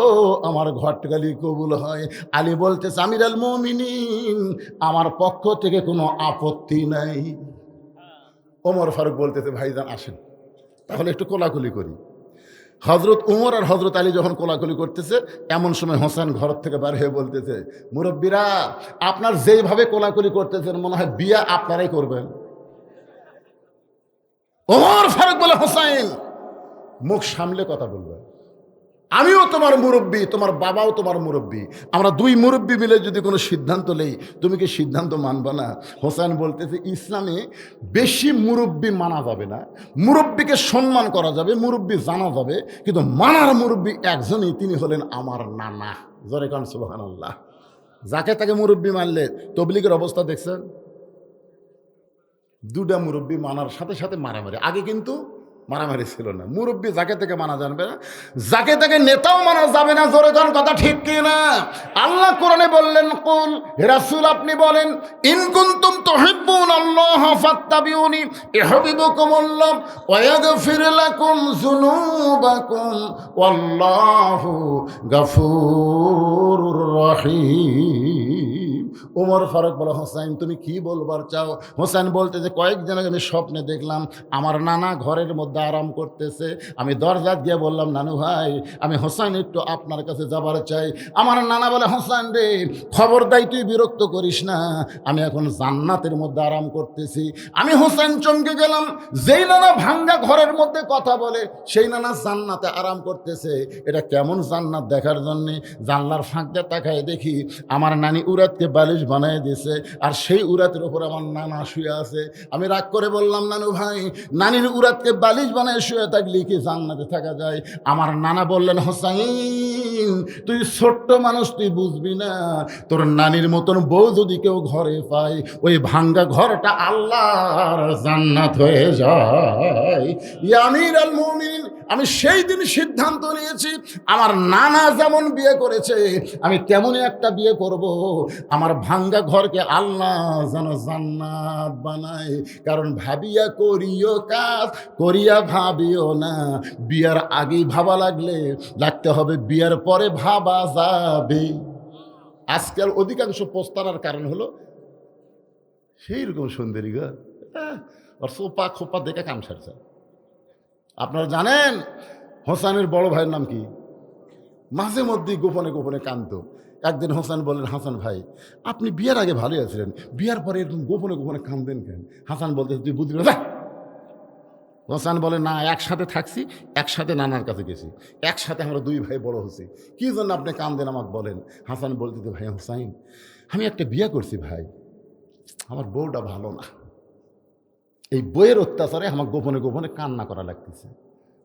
আমার ঘটকালি কবুল হয়? আলী বলতেছে, আমির আল মুমিনিন, আমার পক্ষ থেকে কোনো আপত্তি নাই। ওমর ফারুক বলতেছে, ভাইজান আসেন তাহলে একটু কোলাকুলি করি। হজরত উমর আর হজরত আলী যখন কোলাকুলি করতেছে, এমন সময় হোসেন ঘর থেকে বার হয়ে বলতেছে, মুরব্বীরা, আপনার যেইভাবে কোলাকুলি করতেছেন মনে হয় বিয়া আপনারাই করবেন। ওমর ফারুক বলে, হোসেন মুখ সামলে কথা বলবে, আমিও তোমার মুরব্বী, তোমার বাবাও তোমার মুরব্বী, আমরা দুই মুরব্বী মিলে যদি কোনো সিদ্ধান্ত নেই, তুমি কি সিদ্ধান্ত মানবা না? হোসেন বলতেছে, ইসলামে বেশি মুরব্বী মানা যাবে না, মুরব্বীকে সম্মান করা যাবে, মুরব্বী জানা যাবে, কিন্তু মানার মুরব্বী একজনই, তিনি হলেন আমার নানা। জোরে কান সুবহানাল্লাহ। যাকে তাকে মুরব্বী মানলে তবলিগের অবস্থা দেখছেন, দুটা মুরব্বী মানার সাথে সাথে মারামারি। আগে কিন্তু মারামারি ছিল না। মুরব্বী যাকে থেকে মানা যাবে না, যাকে তাকে নেতাও মানা যাবে না। জোরে কোন কথা ঠিক কিনা? আল্লাহ কোরআনে বললেন, কুল, হে রাসূল আপনি বলেন, ইন কুনতুম তুহিব্বুনাল্লাহ ফাত্তাবিউনি ইউহিব্বুকুমুল্লাহ ওয়া ইয়াগফির লাকুম যুনুবাকুম ওয়াল্লাহু গফুরুর রহিম। ওমর ফারুক বলে, হোসেন তুমি কি বলবার চাও? হোসেন বলতে যে, কয়েকদিন আগে আমি স্বপ্নে দেখলাম আমার নানা ঘরের মধ্যে আরাম করতেছে। আমি দরজা গিয়ে বললাম, নানু ভাই, আমি হোসেন একটু আপনার কাছে যাবার চাই। আমার নানা বলে, হোসেন রে, খবর দেয় তুই বিরক্ত করিস না, আমি এখন জান্নাতের মধ্যে আরাম করতেছি। আমি হোসেন চমকে গেলাম, যেই নানা ভাঙ্গা ঘরের মধ্যে কথা বলে সেই নানা জান্নাতে আরাম করতেছে। এটা কেমন জান্নাত দেখার জন্যে জানলার ফাঁক দিয়ে তাকায় দেখি আমার নানি উরাতকে বালিশ বানিয়ে দিয়েছে, আর সেই উরাতের উপর আমার নানা শুয়ে আছে। আমি রাগ করে বললাম, নানু ভাই, নানির উরাতকে বালিশ বানায় শুয়ে থাকলে কি জান্নাতে থাকা যায়? আমার নানা বললেন, হোসাইন তুই ছোট্ট মানুষ, তুই বুঝবি না, তোর নানির মতন বউ যদি কেউ ঘরে পায়, ওই ভাঙ্গা ঘরটা আল্লাহর জান্নাত হয়ে যায়। ইয়া আমিরুল মুমিনিন, আমি সেই দিন সিদ্ধান্ত নিয়েছি, আমার নানা যেমন বিয়ে করেছে আমি তেমনই একটা বিয়ে করব। আমার ভাঙ্গা ঘরকে আল্লাহ যেন জান্নাত বানায়। কারণ ভাবিয়া করিও কাজ, করিয়া ভাবিও না। বিয়ার আগেই ভাবা লাগতে হবে, বিয়ার পরে ভাবা যাবে। আজকাল অধিকাংশ পোস্তার কারণ হলো সেই রকম সুন্দরী ঘর, আর সোপা খোপা দেখে কাম সারছে। আপনারা জানেন হোসেনের বড় ভাইয়ের নাম কি? মাঝে মধ্যেই গোপনে গোপনে কাঁদত। একদিন হোসেন বললেন, হাসান ভাই, আপনি বিয়ার আগে ভালোই আছিলেন, বিয়ার পরে এরকম গোপনে গোপনে কাঁদেন কেন? হাসান বলতে, তুই বুঝবি না। হোসেন বলে, না, একসাথে থাকছি, একসাথে নানার কাছে গেছি, একসাথে আমরা দুই ভাই বড় হচ্ছি, কি জন্য আপনি কাঁদেন আমাকে বলেন? হাসান বলতে, ভাই হোসাইন, আমি একটা বিয়ে করছি ভাই, আমার বউটা ভালো না, এই বইয়ের অত্যাচারে আমার গোপনে গোপনে কান্না করা লাগতেছে।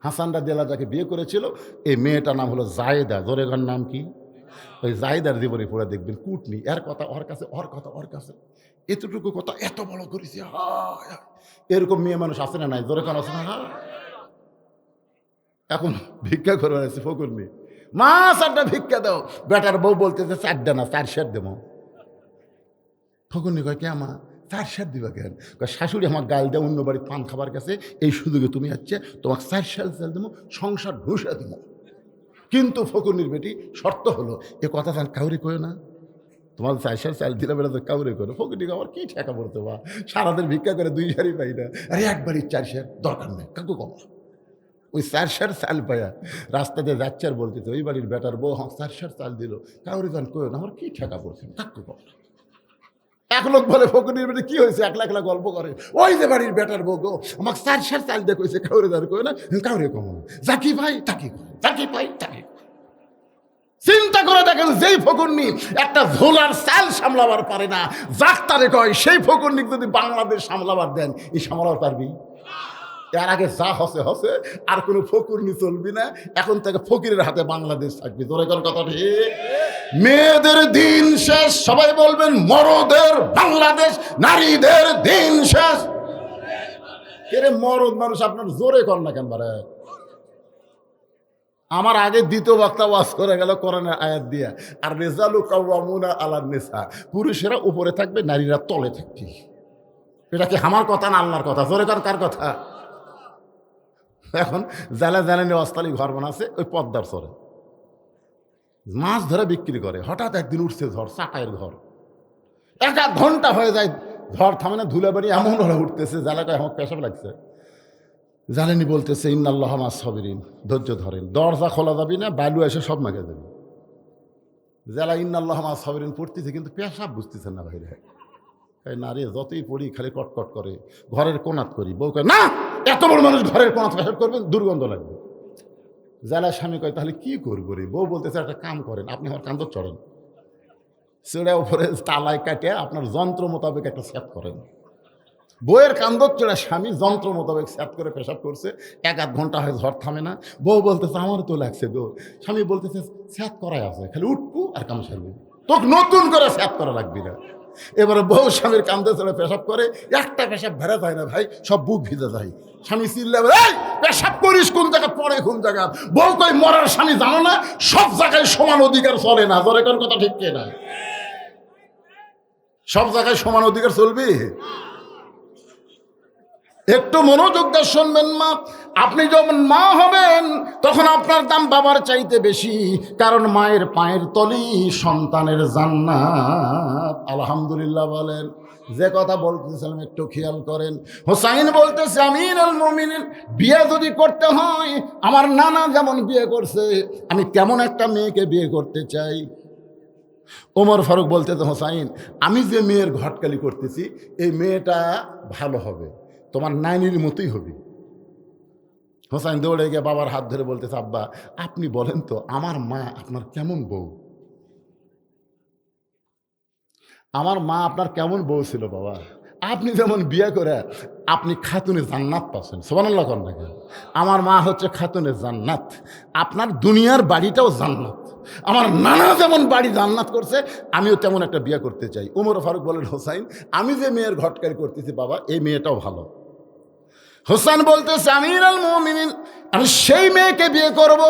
হাসান রাদিয়াল্লাহু যাকে বিয়ে করেছিল, এই মেয়েটার নাম হলো জায়েদা। জোরেগার নাম কি? ওই জায়েদার জীবনে পড়ে দেখবেন কুটনি, এর কথা ওর কাছে, ওর কথা ওর কাছে, এতটুকু কথা এত বড় করেছি। এরকম মেয়ে মানুষ আছে না নাই? জোরেগান আছে না? এখন ভিক্ষা করে আছে ফকুর মেয়ে, মা চারটা ভিক্ষা দাও। বেটার বউ বলতেছে, চারটা না, 4 সের দেবো। ফকুরনি কয়, কে মা 4 সের দিবা কেন? শাশুড়ি আমার গাল দেয় অন্য বাড়ি পান খাবার কাছে, এই সুযোগে তুমি হচ্ছে তোমাকে 4 সের চাল দেবো, সংসার ঢুসে দেবো। কিন্তু ফকুরনির বেটি শর্ত হলো, এ কথা চাল কাউরে কয় না, তোমার 4 সের চাল দিলে বেড়া তো কাউরে করে। ফকুরনি আমার কি ঠেকা পড়তে বা, সারাদিন ভিক্ষা করে 2 সেরই পাই না, আরে একবারই 4 সের দরকার নেই, কাকু কম। ওই 4 সের চাল পায়া রাস্তাতে যাচ্ছে আর বলতেছে, ওই বাড়ির বেটার বউ 4 সের চাল দিল, কাউরে গান কয় না, আমার কি ঠেকা পড়ছে, কাকু কম। এক লোক বলে, ফকুরনির বেটি কি হয়েছে, একলা একলা গল্প করে, ওই যে বাড়ির বেটার বউ গো আমাকে 4 সের চাল দিয়ে কইছে, কাউরে দাঁড় কয় না, কাউরে কম না, যাকি ভাই তাকি কয়, যাকি ভাই তাকি। চিন্তা করে দেখেন, যেই ফকুরনি একটা ঝোলার চাল সামলাবার পারে না, যাক্তারে কয়, সেই ফকুরনিক যদি বাংলাদেশ সামলাবার দেন, এই সামলাবার পারবি? এর আগে যা হসে হসে, আর কোনো ফকুরনি চলবি না, এখন থেকে ফকিরের হাতে বাংলাদেশ থাকবি। তোরে কোন কথা ঠিক? মেয়েদের দিন শেষ, সবাই বলবেন মরদের বাংলাদেশ, নারীদের দিন শেষ। কে মরদ মানুষ আপনার জোরে কর না কেন বারে? আমার আগে দ্বিতীয় বক্তা ওয়াজ করে গেল কোরআনের আয়াত দিয়া, আর রিজালু কাওয়ামুনা আলান নিসা, পুরুষেরা উপরে থাকবে, নারীরা তলে থাকবে। এটা কি আমার কথা না আল্লাহর কথা? জোরে কর, কার কথা? এখন জ্বালানি অস্তালি ঘর বানাচ্ছে ওই পদ্মার চরে, মাছ ধরে বিক্রি করে। হঠাৎ একদিন উঠছে ঝড়, চাটাইয়ের ঘর, 1 ঘন্টা হয়ে যায় ঝড় থামে না, ধুলাবাড়ি এমন হলে উঠতেছে, জ্বালাকায় আমার পেশাব লাগছে। জানেনি বলতেছে ইন্নাল্লাহ মাস সাবিরিন, ধৈর্য ধরেন, দরজা খোলা যাবি না, বালু এসে সব মাকে দেবে। যারা ইন্নাল্লাহ মাস সাবিরিন পড়তেছে কিন্তু পেশাব বুঝতেছে না ভাইরে। না রে, যতই পড়ি খালি কটকট করে, ঘরের কোনাত করি, বউ কয় না এত বড় মানুষ ঘরের কোনাত পেশাব করবেন, দুর্গন্ধ লাগবে। যারা স্বামী কয় তাহলে কি করবো রে, বউ বলতেছে একটা কাম করেন, আপনি আমার কান্দর চড়েন, সেটা উপরে তালায় কাটে আপনার যন্ত্র মোতাবেক একটা সেট করেন। বউয়ের কান্দর চড়া স্বামী যন্ত্র মোতাবেক সেট করে পেশাব করছে, 1-8 ঘন্টা হয় ঝড় থামে না। বউ বলতেছে আমারও তো লাগছে গো, স্বামী বলতেছে সেট করাই আছে, খালি উঠবো আর কাম সারবো, তোকে নতুন করে সেট করা লাগবে না। এবারে বউ স্বামীর কান্দে চড়ে পেশাব করে, একটা পেশাব ভেড়া যায় না ভাই, সব বুক ভিজে যায়। স্বামী চিল্লা এই পেশাব করিস কোন জায়গা, পরে কোন জায়গা। বউ কই মরার স্বামী জানো না সব জায়গায় সমান অধিকার চলে না, ধরে কোন কথা ঠিক না, সব জায়গায় সমান অধিকার চলবে। একটু মনোযোগ দিয়ে শুনবেন মা, আপনি যখন মা হবেন তখন আপনার দাম বাবার চাইতে বেশি, কারণ মায়ের পায়ের তলি সন্তানের জান্নাত। আলহামদুলিল্লাহ বলেন। যে কথা বলতেছিলাম একটু খেয়াল করেন। হোসাইন বলতেছে আমিরুল মুমিনিন, বিয়ে যদি করতে হয় আমার নানা যেমন বিয়ে করছে, আমি তেমন একটা মেয়েকে বিয়ে করতে চাই। ওমর ফারুক বলতেছে হোসাইন, আমি যে মেয়ের ঘটকালি করতেছি এই মেয়েটা ভালো হবে, তোমার নানির মতোই হবে। হোসাইন দৌড়ে গিয়ে বাবার হাত ধরে বলতেছে আব্বা আপনি বলেন তো আমার মা আপনার কেমন বউ, আমার মা আপনার কেমন বউ ছিল বাবা, আপনি যেমন বিয়ে করে আপনি খাতুনে জান্নাত পাচ্ছেন। সুবহানাল্লাহ কর না কেন? আমার মা হচ্ছে খাতুনে জান্নাত, আপনার দুনিয়ার বাড়িটাও জান্নাত। আমার নানা যেমন বাড়ি জান্নাত করছে আমিও তেমন একটা বিয়ে করতে চাই। ওমর ফারুক বলেন হোসাইন আমি যে মেয়ের ঘটকারি করতেছি বাবা এই মেয়েটাও ভালো। হোসেন বলতেছে আমিরুল মুমিনিন, আমি সেই মেয়েকে বিয়ে করব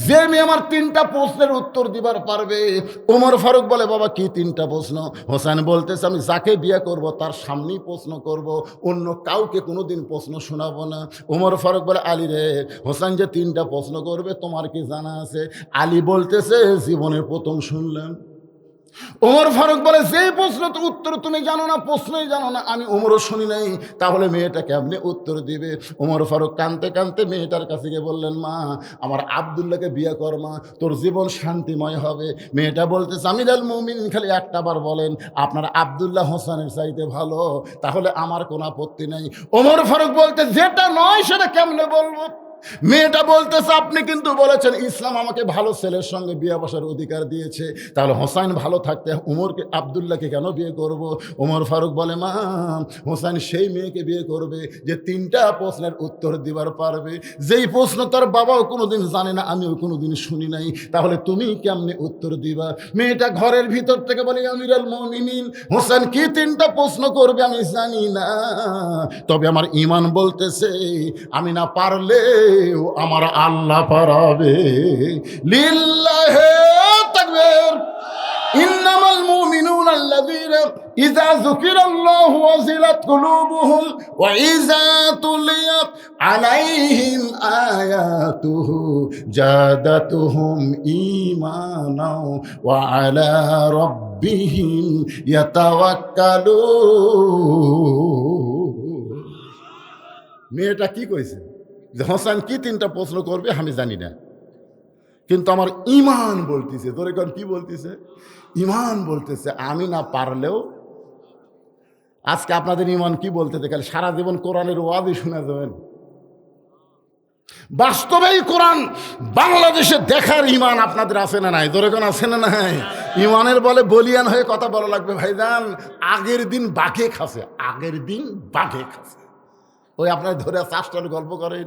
যে মেয়ে আমার 3টা প্রশ্নের উত্তর দিবার পারবে। ওমর ফারুক বলে বাবা কি 3টা প্রশ্ন? হোসেন বলতেছে আমি যাকে বিয়ে করব তার সামনেই প্রশ্ন করব, অন্য কাউকে কোনোদিন প্রশ্ন শোনাবো না। ওমর ফারুক বলে আলী রে, হোসেন যে 3টা প্রশ্ন করবে তোমার কি জানা আছে? আলী বলতেছে জীবনের প্রথম শুনলাম। ওমর ফারুক বলে যে প্রশ্ন তো উত্তর তুমি জানো না, প্রশ্নই জানো না, আমি ওমরও শুনি নাই, তাহলে মেয়েটা কেমনে উত্তর দিবে? ওমর ফারুক কাঁদতে কাঁদতে মেয়েটার কাছে গিয়ে বললেন মা আমার আব্দুল্লাহকে বিয়ে কর মা, তোর জীবন শান্তিময় হবে। মেয়েটা বলতেছে আমিরুল মুমিনিন খালি একটা বার বলেন আপনার আব্দুল্লাহ হোসেনের চাইতে ভালো, তাহলে আমার কোনো আপত্তি নাই। ওমর ফারুক বলতে যেটা নয় সেটা কেমনে বলবো? মেয়েটা বলতেছে আপনি কিন্তু বলেছেন ইসলাম আমাকে ভালো ছেলের সঙ্গে বিয়ে বসার অধিকার দিয়েছে, তাহলে হোসাইন ভালো থাকতে উমরকে আব্দুল্লাহকে কেন বিয়ে করব? ওমর ফারুক বলে মা হোসাইন সেই মেয়েকে বিয়ে করবে যে 3টা প্রশ্নের উত্তর দিবার পারবে, যেই প্রশ্ন তার বাবাও কোনোদিন জানে না, আমিও কোনোদিন শুনি নাই, তাহলে তুমি কেমনে উত্তর দিবা? মেয়েটা ঘরের ভিতর থেকে বলে আমিরুল মুমিনিন হোসেন কি 3টা প্রশ্ন করবে আমি জানি না, তবে আমার ঈমান বলতেছে আমি না পারলে আমার আল্লাহ পারাবে। লিল্লাহি তাকবীর। ইন্নামাল মুমিনুনা আল্লাযীনা ইযা যুকিরাল্লাহু ওয়াজিলাত কুলুবুহুম ওয়া ইযা তুলিয়াত আলাইহিম আয়াতুহু জাদাতুহুম ঈমানাও ওয়া আলা রাব্বিহিম ইয়াতাওয়াক্কালুন। মেয়েটা কি কইছে যে হোসেন কি 3টা প্রশ্ন করবে আমি জানি না, কিন্তু আমার ঈমান বলতেছে। তোরে কোন কি বলতেছে? ঈমান বলতেছে আমি না পারলেও। আজকে আপনাদের ঈমান কি বলতেছে? খালি সারা জীবন কোরআনের ওয়াজই শুনে যাবেন। বাস্তবেই কোরআন বাংলাদেশে দেখার ঈমান আপনাদের আছে না নাই? তোরে কোন আছে না নাই? ঈমানের বলে বলিয়ান হয়ে কথা বলা লাগবে ভাইজান। আগের দিন বাঘে খাসে, আগের দিন বাঘে খাসে। ওই আপনার ধরে চাষটার গল্প করেন,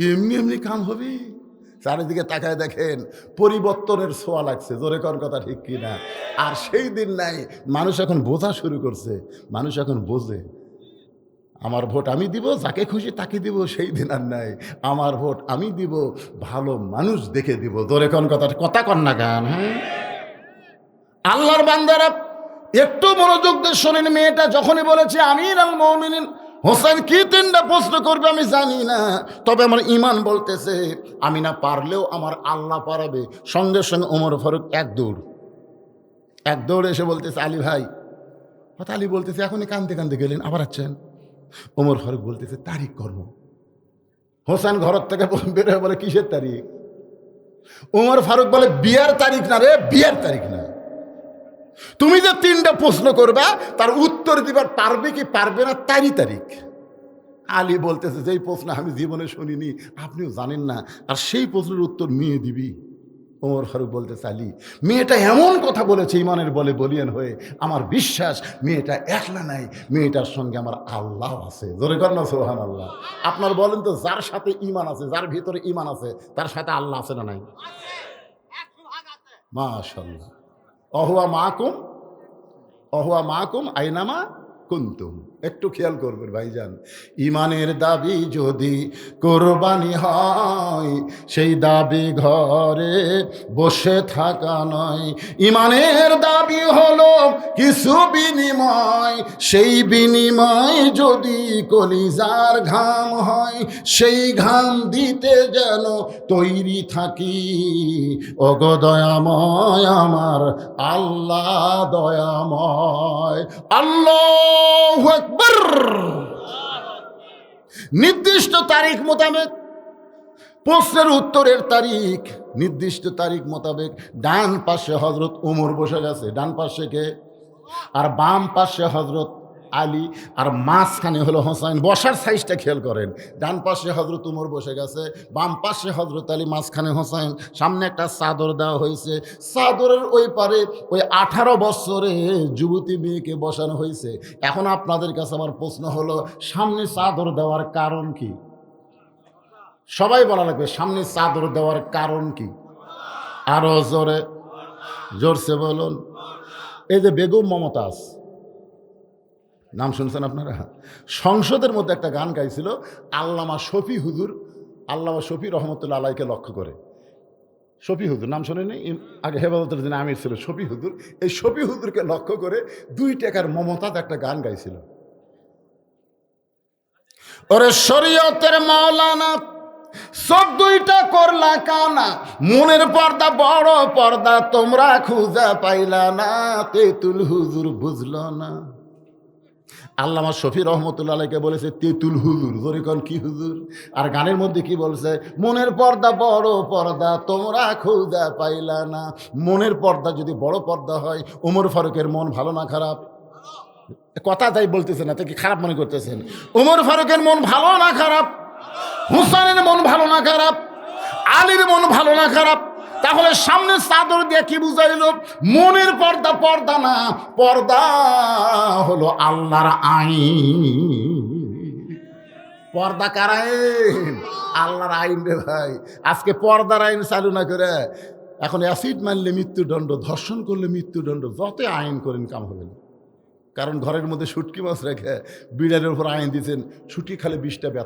এমনি এমনি কাম হবে। চারিদিকে তাকায় দেখেন পরিবর্তনের ছোঁয়া লাগছে। জোরে কর কথা ঠিক কিনা? আর সেই দিন নাই, মানুষ এখন বোঝা শুরু করছে। মানুষ এখন বোঝে আমার ভোট আমি দিব, যাকে খুশি তাকে দিব, সেই দিন আর নাই। আমার ভোট আমি দিব, ভালো মানুষ দেখে দিব। জোরে কন কথা, কথা কন না গান। হ্যাঁ আল্লাহর বান্দারা একটু মনোযোগ দিয়ে শোনেন। মেয়েটা যখনই বলেছে আমিরুল মুমিনিন হোসেন কি 3টা প্রশ্ন করবে আমি জানি না, তবে আমার ঈমান বলতেছে আমি না পারলেও আমার আল্লাহ পারাবে। সঙ্গে সঙ্গে ওমর ফারুক এক দৌড় এসে বলতেছে আলী ভাই। আলী বলতেছে এখনই কান্দতে কান্দতে গেলেন, আবার আছেন ওমর ফারুক বলতেছে তারিখ কর্ম। হোসেন ঘরের থেকে বের হয়ে বলে কিসের তারিখ? ওমর ফারুক বলে বিয়ার তারিখ না রে, বিয়ার তারিখ না। তুমি যে 3টা প্রশ্ন করবা তার উত্তর দিবার পারবে কি পারবে না তারই তারিখ। আলী বলতেছে যেই প্রশ্ন আমি জীবনে শুনিনি, আপনিও জানেন না, আর সেই প্রশ্নের উত্তর মেয়ে দিবি? ওমর ফারুক বলতেছে আলী, মেয়েটা এমন কথা বলেছে ইমানের বলে বলিয়ান হয়ে, আমার বিশ্বাস মেয়েটা একলা নাই, মেয়েটার সঙ্গে আমার আল্লাহ আছে। জোরে কর না সুবহানাল্লাহ। আপনার বলেন তো, যার সাথে ইমান আছে, যার ভিতরে ইমান আছে, তার সাথে আল্লাহ আছে না নাই? মাশাআল্লাহ। অহুয়া মাকুম, অহুয়া মাকুম আইনামা কুনতুম। একটু খেয়াল করবেন ভাইজান, ইমানের দাবি যদি কোরবানি হয়, সেই দাবি ঘরে বসে থাকা নয়। ইমানের দাবি হলো কিছু বিনিময়, সেই বিনিময় যদি কলিজার ঘাম হয়, সেই ঘাম দিতে যেন তৈরি থাকি। ওগো দয়াময় আমার আল্লাহ দয়াময়। আল্লাহু আকবার। নির্দিষ্ট তারিখ মোতাবেক প্রশ্নের উত্তরের তারিখ, নির্দিষ্ট তারিখ মোতাবেক ডান পাশে হযরত ওমর বসে গেছে, ডান পাশে কে? আর বাম পাশে হযরত আলী, আর মাঝখানে হলো হোসাইন। বসার সাইজটা খেয়াল করেন, ডান পাশে হযরত ওমর বসে গেছে, বাম পাশে হযরত আলী, মাঝখানে হোসাইন। সামনে একটা চাদর দেওয়া হয়েছে, চাদরের ওই পারে ওই 18 বছরে যুবতী মেয়েকে বসানো হয়েছে। এখন আপনাদের কাছে আমার প্রশ্ন হলো, সামনে চাদর দেওয়ার কারণ কি? সবাই বলা লাগবে, সামনে চাদর দেওয়ার কারণ কি? আরো জোরে, জোরসে বলুন। এই যে বেগম মমতাজ, নাম শুনছেন আপনারা? সংসদের মধ্যে একটা গান গাইছিল আল্লামা শফি হুজুর, আল্লামা শফি রহমতুল্লাহ আলাইকে লক্ষ্য করে। শফি হুজুর নাম শোনেনি? আগে হেফাজতের দিনে আমির ছিল শফি হুজুর। এই শফি হুজুরকে লক্ষ্য করে 2 টাকার মমতাজ একটা গান গাইছিল। ওরে শরীয়তের মাওলানা, সব 2টা করলা কানা, মনের পর্দা বড় পর্দা তোমরা খুঁজে পাইলা না, তেতুল হুজুর বুঝলো না। আল্লামা শফি রহমতুল্লাহ আলাইকে বলেছে তেতুল হুজুর। জোরে কোন কি হুজুর? আর গানের মধ্যে কি বলছে? মনের পর্দা বড় পর্দা তোমরা খুঁজে পাইলা না। মনের পর্দা যদি বড় পর্দা হয়, ওমর ফারুকের মন ভালো না খারাপ? কথা তাই বলতেছেন না, তাকে খারাপ মনে করতেছেন? ওমর ফারুকের মন ভালো না খারাপ? হুসাইনের মন ভালো না খারাপ? আলীর মন ভালো না খারাপ? তাহলে সামনে চাদর দিয়ে কি বুঝাইল? মনের পর্দা পর্দা না, পর্দা হলো আল্লাহর আইন। পর্দা কার আইন? আল্লাহর আইন রে ভাই। আজকে পর্দার আইন চালু না করে এখন অ্যাসিড মারলে মৃত্যুদণ্ড, ধর্ষণ করলে মৃত্যুদণ্ড, যত আইন করেন কাম হবে না। কারণ ঘরের মধ্যে শুটকি মাছ রেখে বিড়ালের উপর আইন দিচ্ছেন, শুটকি খালে 20টা ব্যথা